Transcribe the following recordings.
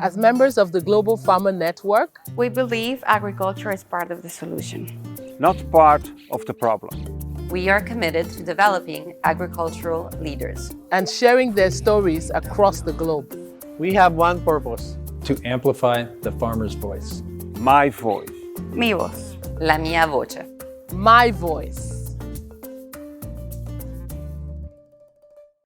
As members of the Global Farmer Network, we believe agriculture is part of the solution, not part of the problem. We are committed to developing agricultural leaders and sharing their stories across the globe. We have one purpose: to amplify the farmer's voice. My voice. Mi voz. La mia voce. My voice.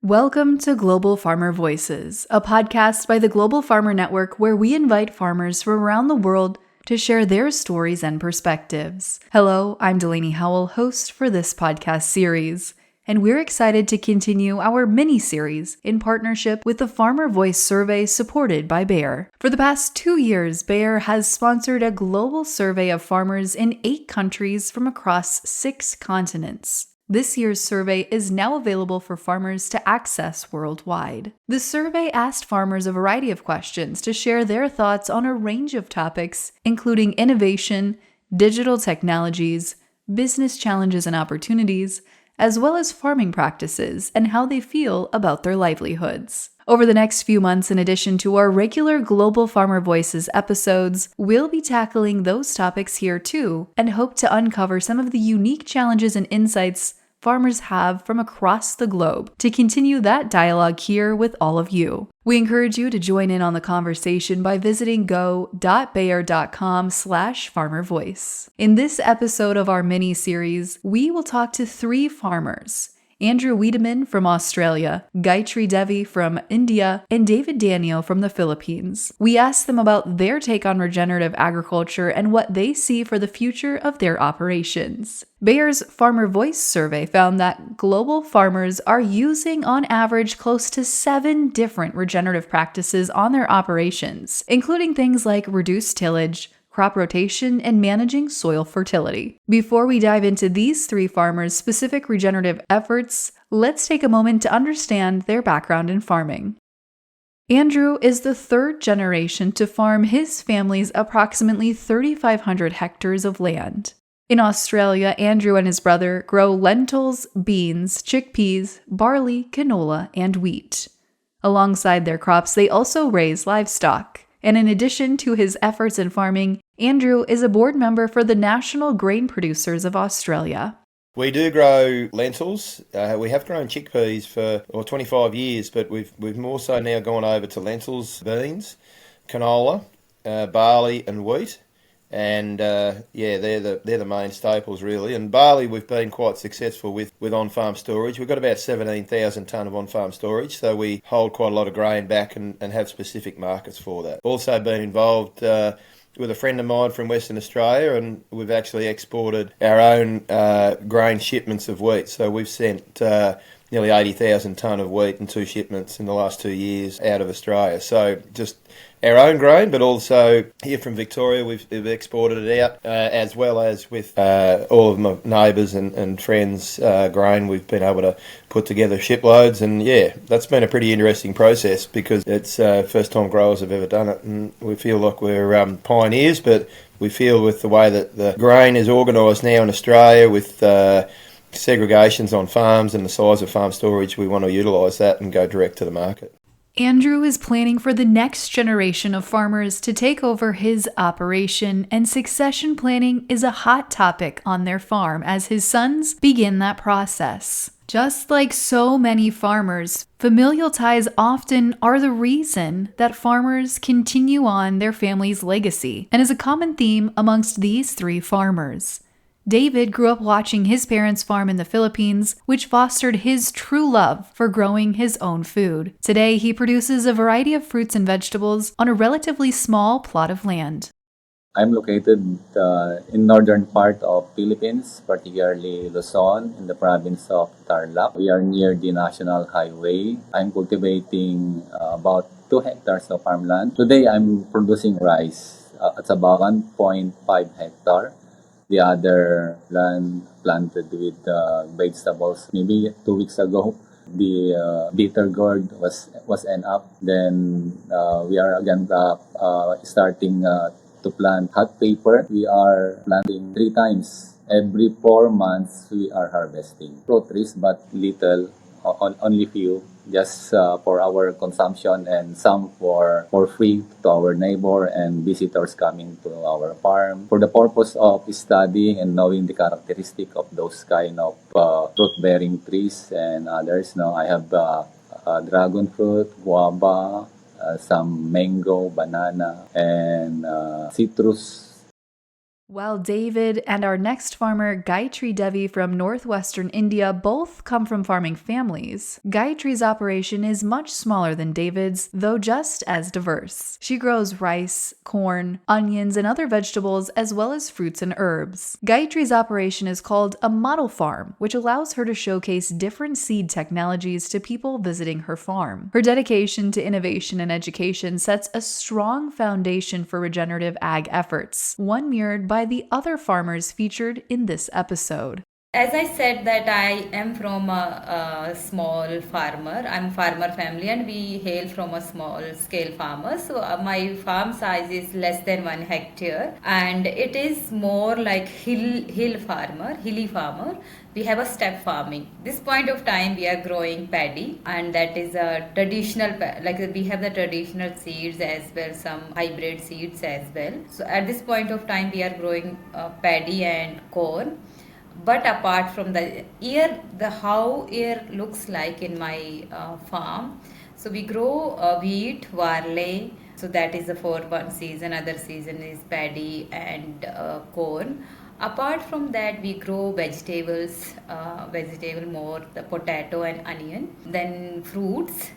Welcome to Global Farmer Voices, a podcast by the Global Farmer Network where we invite farmers from around the world to share their stories and perspectives. Hello, I'm Delaney Howell, host for this podcast series, and we're excited to continue our mini-series in partnership with the Farmer Voice Survey supported by Bayer. For the past 2 years, Bayer has sponsored a global survey of farmers in 8 countries from across 6 continents. This year's survey is now available for farmers to access worldwide. The survey asked farmers a variety of questions to share their thoughts on a range of topics, including innovation, digital technologies, business challenges and opportunities, as well as farming practices and how they feel about their livelihoods. Over the next few months, in addition to our regular Global Farmer Voices episodes, we'll be tackling those topics here too, and hope to uncover some of the unique challenges and insights farmers have from across the globe to continue that dialogue here with all of you. We encourage you to join in on the conversation by visiting go.bayer.com/farmervoice. In this episode of our mini-series, we will talk to 3 farmers: Andrew Wiedemann from Australia, Gayatri Devi from India, and David Daniel from the Philippines. We asked them about their take on regenerative agriculture and what they see for the future of their operations. Bayer's Farmer Voice survey found that global farmers are using on average close to 7 different regenerative practices on their operations, including things like reduced tillage, crop rotation, and managing soil fertility. Before we dive into these 3 farmers' specific regenerative efforts, let's take a moment to understand their background in farming. Andrew is the 3rd generation to farm his family's approximately 3,500 hectares of land. In Australia, Andrew and his brother grow lentils, beans, chickpeas, barley, canola, and wheat. Alongside their crops, they also raise livestock. And in addition to his efforts in farming, Andrew is a board member for the National Grain Producers of Australia. We do grow lentils. We have grown chickpeas for 25 years, but we've more so now gone over to lentils, beans, canola, barley and wheat. And they're the main staples really. And barley we've been quite successful with on-farm storage. We've got about 17,000 tonne of on-farm storage, so we hold quite a lot of grain back and have specific markets for that. Also been involved with a friend of mine from Western Australia, and we've actually exported our own grain shipments of wheat. So we've sent nearly 80,000 tonne of wheat in 2 shipments in the last 2 years out of Australia. So just our own grain, but also here from Victoria we've exported it out, as well as with all of my neighbours and friends' grain. We've been able to put together shiploads, and that's been a pretty interesting process because it's first time growers have ever done it, and we feel like we're pioneers, but we feel with the way that the grain is organised now in Australia with segregations on farms and the size of farm storage, we want to utilise that and go direct to the market. Andrew is planning for the next generation of farmers to take over his operation, and succession planning is a hot topic on their farm as his sons begin that process. Just like so many farmers, familial ties often are the reason that farmers continue on their family's legacy, and is a common theme amongst these 3 farmers. David grew up watching his parents farm in the Philippines, which fostered his true love for growing his own food. Today, he produces a variety of fruits and vegetables on a relatively small plot of land. I'm located in northern part of Philippines, particularly Luzon, in the province of Tarlac. We are near the National Highway. I'm cultivating about 2 hectares of farmland. Today, I'm producing rice. It's about 1.5 hectare. The other land planted with vegetables. Maybe 2 weeks ago, the bitter gourd was end up. Then we are again starting to plant hot pepper. We are planting 3 times. Every 4 months, we are harvesting fruit trees, but little, only few. just for our consumption, and some for free to our neighbor and visitors coming to our farm for the purpose of studying and knowing the characteristic of those kind of fruit-bearing trees and others. Now I have dragon fruit, guava, some mango, banana, and citrus. While David and our next farmer, Gayatri Devi from northwestern India, both come from farming families, Gayatri's operation is much smaller than David's, though just as diverse. She grows rice, corn, onions, and other vegetables, as well as fruits and herbs. Gayatri's operation is called a model farm, which allows her to showcase different seed technologies to people visiting her farm. Her dedication to innovation and education sets a strong foundation for regenerative ag efforts, one mirrored by the other farmers featured in this episode. As I said that I am from a small farmer. I'm farmer family and we hail from a small scale farmer. So my farm size is less than 1 hectare and it is more like hilly farmer. We have a step farming. This point of time we are growing paddy and that is a traditional, like we have the traditional seeds as well, some hybrid seeds as well. So at this point of time we are growing paddy and corn. But apart from the how year looks like in my farm, so we grow wheat, barley, so that is the for one season, other season is paddy and corn. Apart from that we grow vegetables, vegetable more, the potato and onion, then fruits,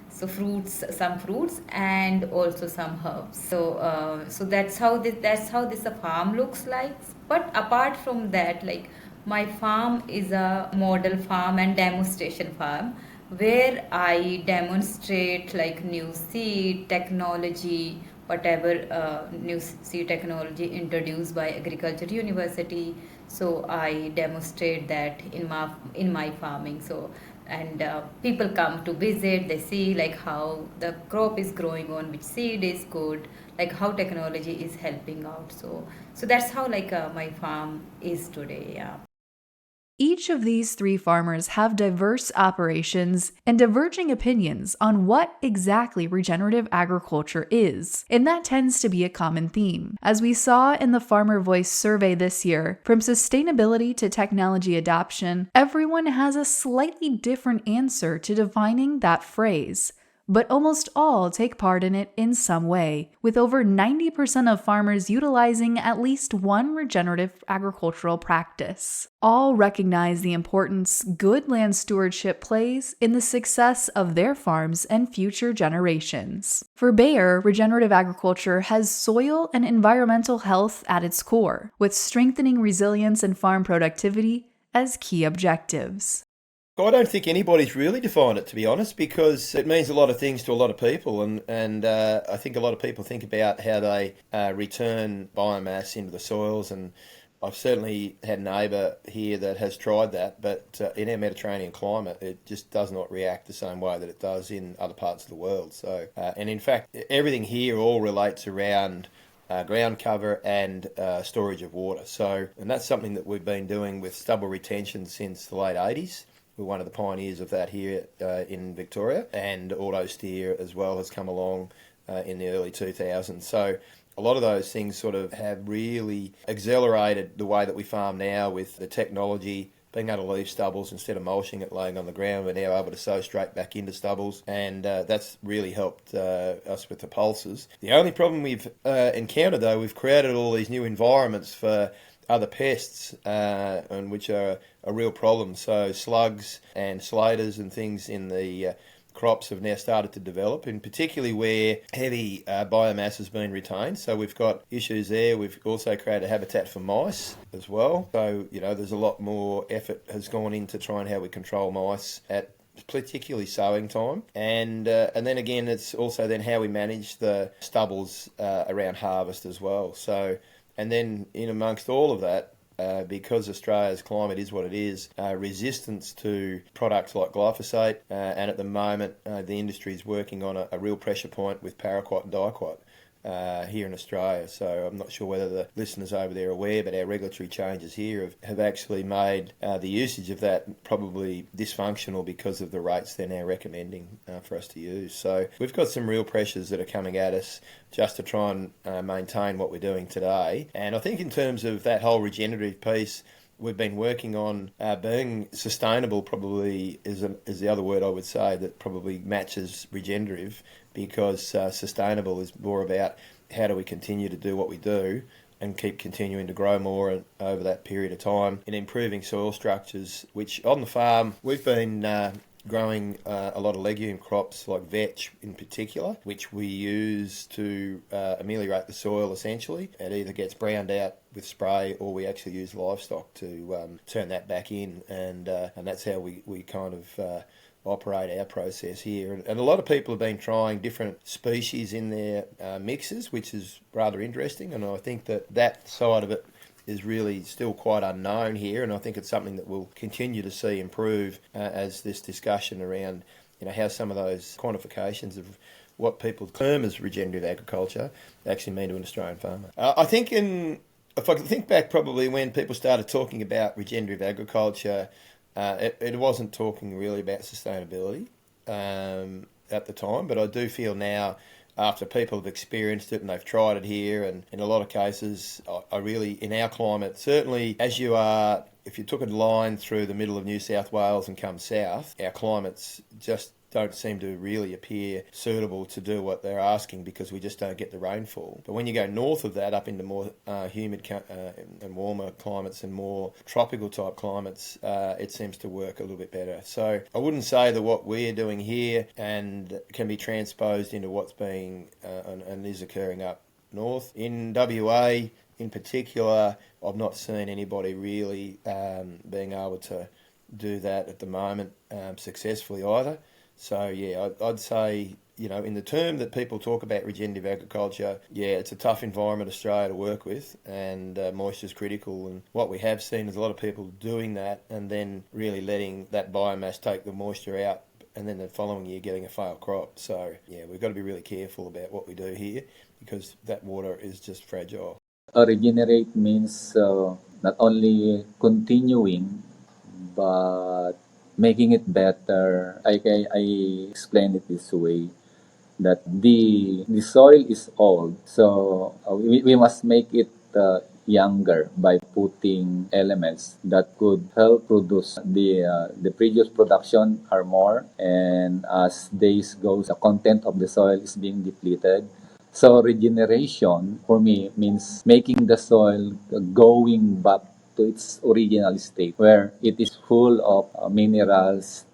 some fruits and also some herbs. So that's how this farm looks like. But apart from that, like my farm is a model farm and demonstration farm where I demonstrate like new seed technology, whatever new seed technology introduced by Agriculture University. So I demonstrate that in my farming. So and people come to visit, they see like how the crop is growing on which seed is good, like how technology is helping out. So that's how like my farm is today. Yeah. Each of these three farmers have diverse operations and diverging opinions on what exactly regenerative agriculture is, and that tends to be a common theme. As we saw in the Farmer Voice survey this year, from sustainability to technology adoption, everyone has a slightly different answer to defining that phrase. But almost all take part in it in some way, with over 90% of farmers utilizing at least one regenerative agricultural practice. All recognize the importance good land stewardship plays in the success of their farms and future generations. For Bayer, regenerative agriculture has soil and environmental health at its core, with strengthening resilience and farm productivity as key objectives. I don't think anybody's really defined it, to be honest, because it means a lot of things to a lot of people, and I think a lot of people think about how they return biomass into the soils, and I've certainly had a neighbour here that has tried that, but in our Mediterranean climate, it just does not react the same way that it does in other parts of the world. So, and in fact, everything here all relates around ground cover and storage of water. So, and that's something that we've been doing with stubble retention since the late 80s. We're one of the pioneers of that here in Victoria, and auto steer as well has come along in the early 2000s. So a lot of those things sort of have really accelerated the way that we farm now with the technology, being able to leave stubbles instead of mulching it laying on the ground. We're now able to sow straight back into stubbles, and that's really helped us with the pulses. The only problem we've encountered, though, we've created all these new environments for other pests, and which are a real problem. So slugs and slaters and things in the crops have now started to develop, and particularly where heavy biomass has been retained. So we've got issues there. We've also created a habitat for mice as well. So, you know, there's a lot more effort has gone into trying how we control mice at particularly sowing time, and then again it's also then how we manage the stubbles around harvest as well. So, and then in amongst all of that, because Australia's climate is what it is, resistance to products like glyphosate, and at the moment the industry is working on a real pressure point with paraquat and diquat. here in Australia. So I'm not sure whether the listeners over there are aware, but our regulatory changes here have actually made the usage of that probably dysfunctional because of the rates they're now recommending for us to use. So we've got some real pressures that are coming at us just to try and maintain what we're doing today. And I think in terms of that whole regenerative piece, we've been working on being sustainable, probably is the other word I would say that probably matches regenerative, because sustainable is more about how do we continue to do what we do and keep continuing to grow more over that period of time, and improving soil structures, which on the farm we've been growing a lot of legume crops like vetch in particular, which we use to ameliorate the soil essentially. It either gets browned out with spray or we actually use livestock to turn that back in, and that's how we kind of operate our process here. And a lot of people have been trying different species in their mixes, which is rather interesting, and I think that side of it is really still quite unknown here, and I think it's something that we'll continue to see improve as this discussion around how some of those quantifications of what people term as regenerative agriculture actually mean to an Australian farmer. I think if I can think back probably when people started talking about regenerative agriculture, it wasn't talking really about sustainability at the time, but I do feel now, after people have experienced it and they've tried it here, and in a lot of cases, I really, in our climate, certainly as you are, if you took a line through the middle of New South Wales and come south, our climates just don't seem to really appear suitable to do what they're asking because we just don't get the rainfall. But when you go north of that, up into more humid and warmer climates and more tropical type climates, it seems to work a little bit better. So I wouldn't say that what we're doing here and can be transposed into what's being and is occurring up north. In WA in particular, I've not seen anybody really being able to do that at the moment successfully either. So yeah, I'd say, in the term that people talk about regenerative agriculture, yeah, it's a tough environment Australia to work with, and moisture's critical. And what we have seen is a lot of people doing that and then really letting that biomass take the moisture out, and then the following year getting a failed crop. So yeah, we've got to be really careful about what we do here because that water is just fragile. Regenerate means not only continuing, but making it better. I explain it this way, that the soil is old, so we must make it younger by putting elements that could help produce the previous production are more, and as days goes, the content of the soil is being depleted. So regeneration for me means making the soil going back to its original state, where it is full of minerals,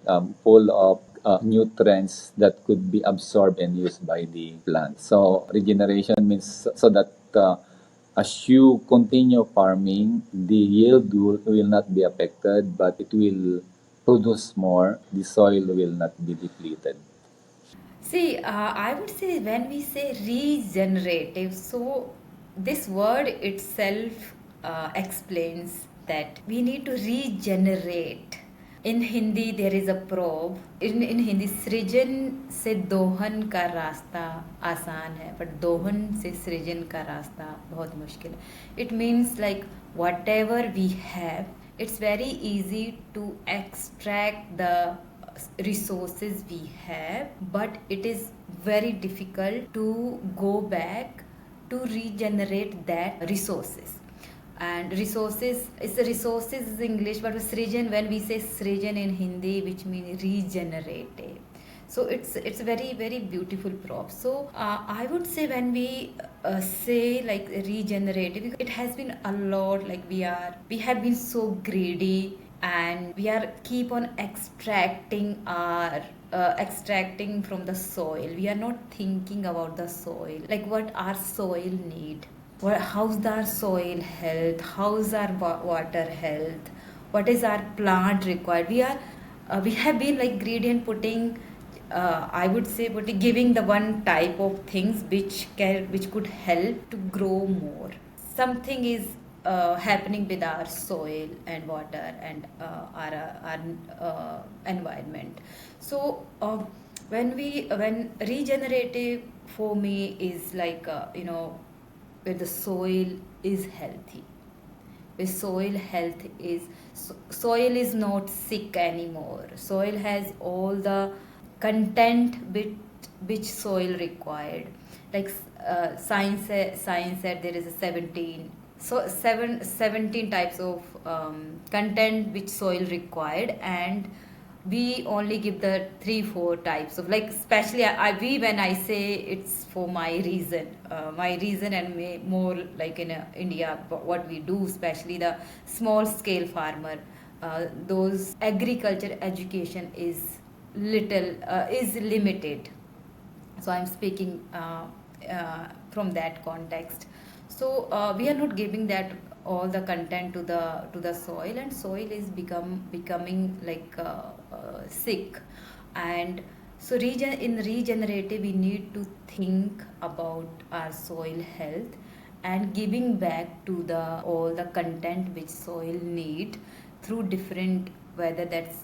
full of nutrients that could be absorbed and used by the plant. So regeneration means so that as you continue farming, the yield will not be affected, but it will produce more. The soil will not be depleted. See, I would say when we say regenerative, so this word itself explains that we need to regenerate. In Hindi, there is a proverb. In Hindi, सृजन से दोहन का रास्ता आसान है, but दोहन से सृजन का रास्ता बहुत मुश्किल है. It means like whatever we have, it's very easy to extract the resources we have, but it is very difficult to go back to regenerate that resources. And resources is English, but srijan, when we say srijan in Hindi, which means regenerative, so it's very, very beautiful prop. So I would say when we say like regenerative, it has been a lot, like we have been so greedy, and we are keep on extracting from the soil. We are not thinking about the soil, like what our soil need, how's our soil health, how's our water health, what is our plant required. We have been like greedy and putting I would say giving the one type of things which could help to grow more. Something is happening with our soil and water and our environment. So when regenerative for me is like where the soil is healthy, where soil is not sick anymore. Soil has all the content which soil required. Like science said there is a 17 types of content which soil required, and we only give the 3-4 types of, like, especially we when I say it's for my reason and more like in India, what we do, especially the small scale farmer, those agriculture education is limited. So I'm speaking from that context. So we are not giving that all the content to the soil, and soil is becoming like sick. And so in regenerative we need to think about our soil health and giving back to the all the content which soil need through different, whether that's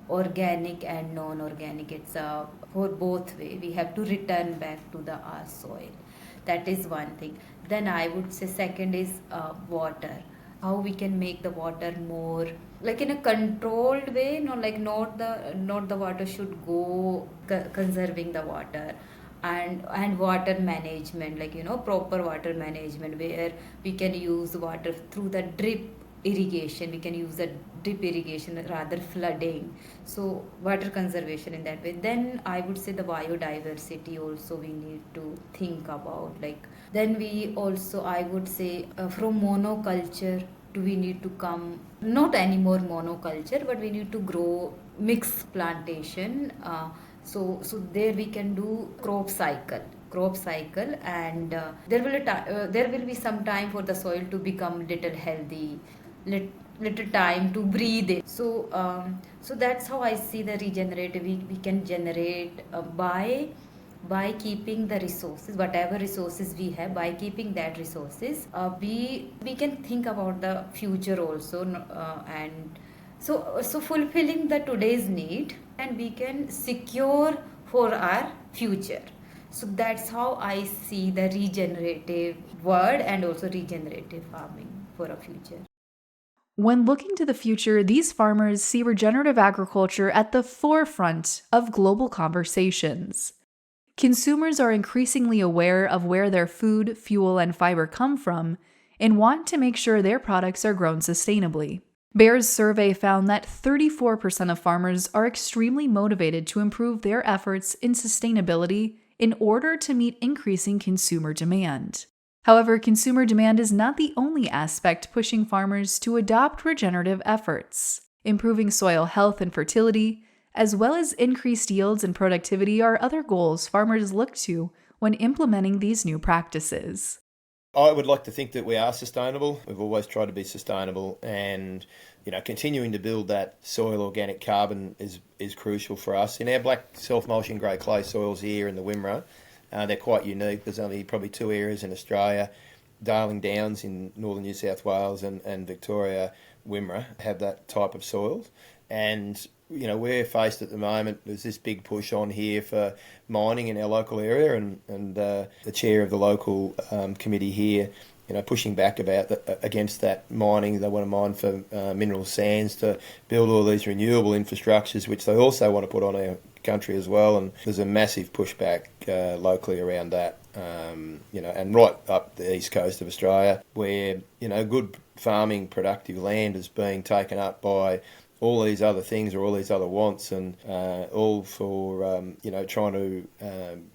organic and non-organic. It's for both way we have to return back to the our soil. That is one thing. Then I would say second is water. How we can make the water more like in a controlled way, not the water should go conserving the water, and water management, like proper water management, where we can use water through the drip irrigation. We can use the drip irrigation rather flooding. So water conservation in that way. Then I would say the biodiversity also we need to think about. Like, then we also, I would say, from monoculture to we need to come, not anymore monoculture, but we need to grow mixed plantation. So there we can do crop cycle, and there will be some time for the soil to become little healthy, little time to breathe it. So that's how I see the regenerative. We can generate by keeping the resources, whatever resources we have, by keeping that resources, we can think about the future also, and so fulfilling the today's need, and we can secure for our future. So that's how I see the regenerative word and also regenerative farming for a future. When looking to the future, these farmers see regenerative agriculture at the forefront of global conversations. Consumers are increasingly aware of where their food, fuel, and fiber come from and want to make sure their products are grown sustainably. Bayer's survey found that 34% of farmers are extremely motivated to improve their efforts in sustainability in order to meet increasing consumer demand. However, consumer demand is not the only aspect pushing farmers to adopt regenerative efforts. Improving soil health and fertility, as well as increased yields and productivity, are other goals farmers look to when implementing these new practices. I would like to think that we are sustainable. We've always tried to be sustainable, and continuing to build that soil organic carbon is crucial for us. In our black self-mulching grey clay soils here in the Wimmera, they're quite unique. There's only probably 2 areas in Australia, Darling Downs in northern New South Wales and Victoria, Wimmera, have that type of soils. And we're faced at the moment, there's this big push on here for mining in our local area, and the chair of the local committee here, pushing back against that mining. They want to mine for mineral sands to build all these renewable infrastructures, which they also want to put on our country as well. And there's a massive pushback locally around that, and right up the east coast of Australia, where good farming productive land is being taken up by all these other things or all these other wants, and all for trying to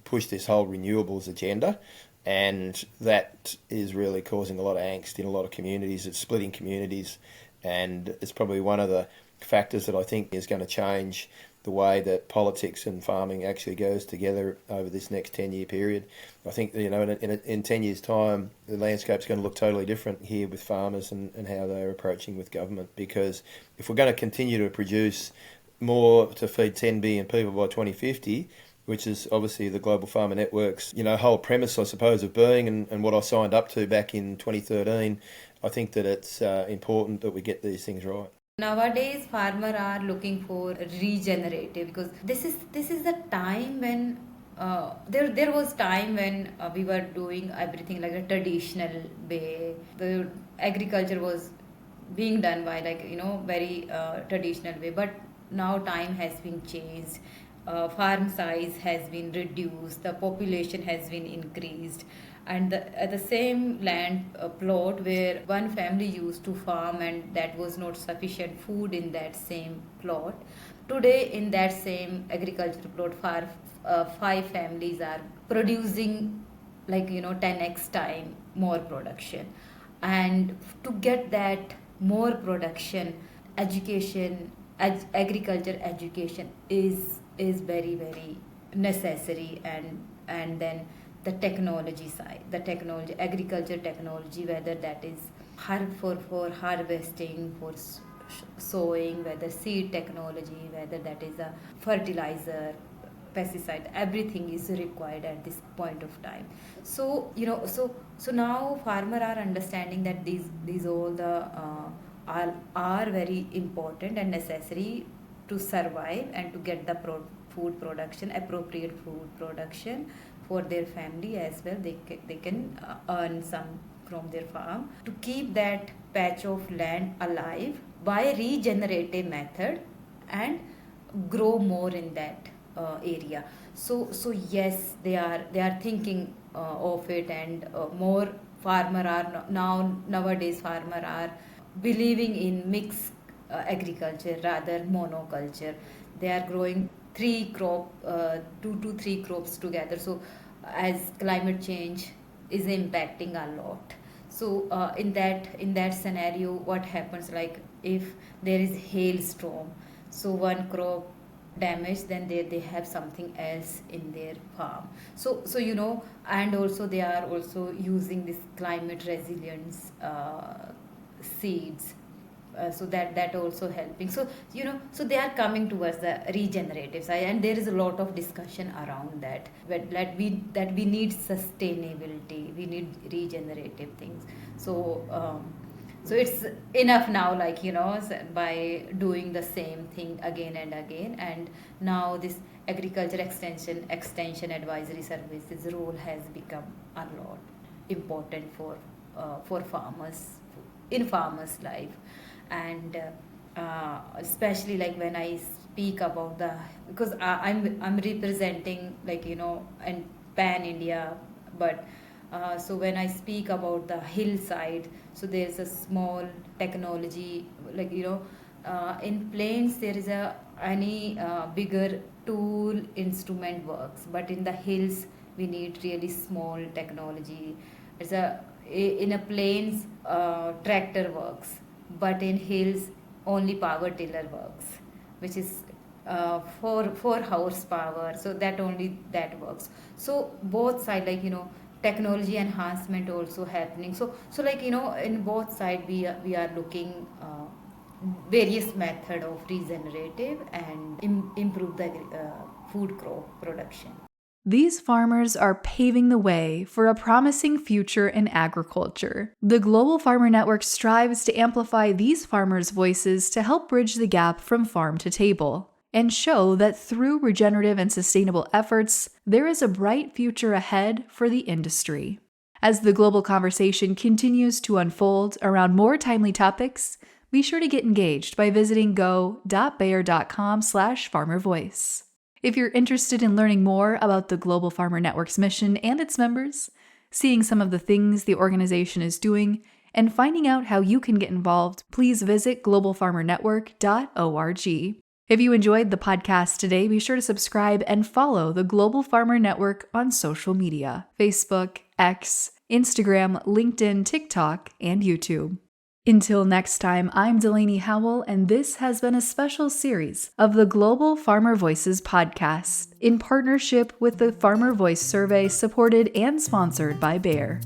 push this whole renewables agenda. And that is really causing a lot of angst in a lot of communities. It's splitting communities, and it's probably one of the factors that I think is going to change the way that politics and farming actually goes together over this next 10-year period. I think in 10 years' time, the landscape's going to look totally different here with farmers and how they're approaching with government. Because if we're going to continue to produce more to feed 10 billion people by 2050, which is obviously the Global Farmer Network's whole premise, I suppose, of being, and what I signed up to back in 2013, I think that it's important that we get these things right. Nowadays, farmers are looking for regenerative, because this is the time when there was time when we were doing everything like a traditional way. The agriculture was being done by very traditional way, but now time has been changed. Farm size has been reduced, the population has been increased, and at the same land plot where one family used to farm and that was not sufficient food in that same plot, today in that same agricultural plot five families are producing 10x time more production. And to get that more production, agriculture education is very very necessary. And then the technology side, the technology, agriculture technology, whether that is for harvesting, for sowing, whether seed technology, whether that is a fertilizer, pesticide, everything is required at this point of time. So so now farmer are understanding that these all the are very important and necessary to survive and to get the food production, appropriate food production for their family as well. They can earn some from their farm to keep that patch of land alive by regenerative method and grow more in that area. So yes, they are thinking of it, and more farmer are nowadays farmer are believing in mixed agriculture rather monoculture. They are growing two to three crops together. So as climate change is impacting a lot, so in that scenario, what happens, like if there is hailstorm, so one crop damaged, then they have something else in their farm. So and also they are also using this climate resilience seeds, so that also helping. So they are coming towards the regenerative side, and there is a lot of discussion around that, that we need sustainability, we need regenerative things. So it's enough now, by doing the same thing again and again. And now this agriculture extension advisory services role has become a lot important for farmers, in farmers life. And especially like when I speak about because I'm representing and pan India, but so when I speak about the hillside, so there's a small technology, in plains there is any bigger tool instrument works, but in the hills we need really small technology. In a plains tractor works, but in hills only power tiller works, which is 4 horsepower, so that works. So both side, technology enhancement also happening. So in both side we are looking various method of regenerative and improve the food crop production. These farmers are paving the way for a promising future in agriculture. The Global Farmer Network strives to amplify these farmers' voices to help bridge the gap from farm to table, and show that through regenerative and sustainable efforts, there is a bright future ahead for the industry. As the global conversation continues to unfold around more timely topics, be sure to get engaged by visiting go.bayer.com/farmervoice. If you're interested in learning more about the Global Farmer Network's mission and its members, seeing some of the things the organization is doing, and finding out how you can get involved, please visit globalfarmernetwork.org. If you enjoyed the podcast today, be sure to subscribe and follow the Global Farmer Network on social media: Facebook, X, Instagram, LinkedIn, TikTok, and YouTube. Until next time, I'm Delaney Howell, and this has been a special series of the Global Farmer Voices podcast in partnership with the Farmer Voice Survey, supported and sponsored by Bayer.